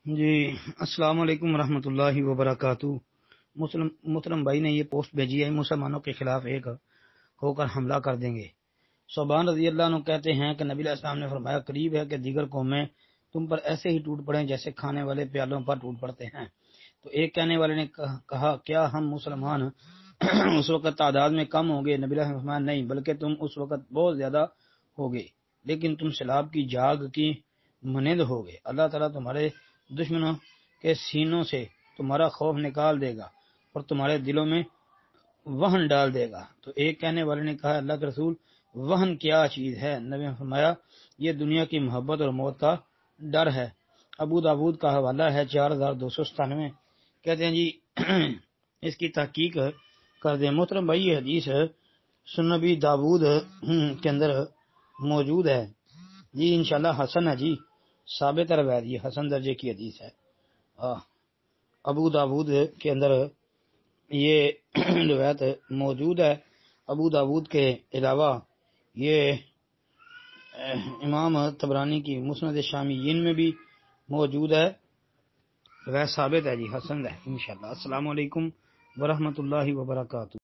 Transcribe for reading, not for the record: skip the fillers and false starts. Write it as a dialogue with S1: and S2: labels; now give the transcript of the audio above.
S1: جی، السلام علیکم ورحمۃ اللہ وبرکاتہ۔ محترم بھائی نے یہ پوسٹ بھیجی ہے، مسلمانوں کے خلاف ایک ہو کر حملہ کر دیں گے۔ صوبان رضی اللہ عنہ کہتے ہیں کہ نبی علیہ السلام نے فرمایا، قریب ہے کہ دیگر قومیں تم پر ایسے ہی ٹوٹ پڑیں جیسے کھانے والے پیالوں پر ٹوٹ پڑتے ہیں۔ تو ایک کہنے والے نے کہا، کیا ہم مسلمان اس وقت تعداد میں کم ہوں گے؟ نبی علیہ السلام نے فرمایا، نہیں، بلکہ تم اس وقت بہت زیادہ ہوگے، لیکن تم سیلاب کی جاگ کی مانند ہوگے۔ اللہ تعالیٰ تمہارے دشمنوں کے سینوں سے تمہارا خوف نکال دے گا اور تمہارے دلوں میں وہن ڈال دے گا۔ تو ایک کہنے والے نے کہا، اللہ کے رسول، وہن کیا چیز ہے؟ نبی نے فرمایا، یہ دنیا کی محبت اور موت کا ڈر ہے۔ ابو داود کا حوالہ ہے 4297۔ کہتے ہیں جی اس کی تحقیق کر دیں۔ محترم بھائی، یہ حدیث سنن ابی داود کے اندر موجود ہے جی، انشاءاللہ حسن ہے جی، ثابت روایت، یہ حسن درجے کی حدیث ہے۔ ابو داود کے اندر یہ روایت موجود ہے۔ ابو داود کے علاوہ یہ امام طبرانی کی مسند شامیین میں بھی موجود ہے، روایت ثابت ہے جی، حسن ہے انشاءاللہ۔ السلام علیکم ورحمۃ اللہ وبرکاتہ۔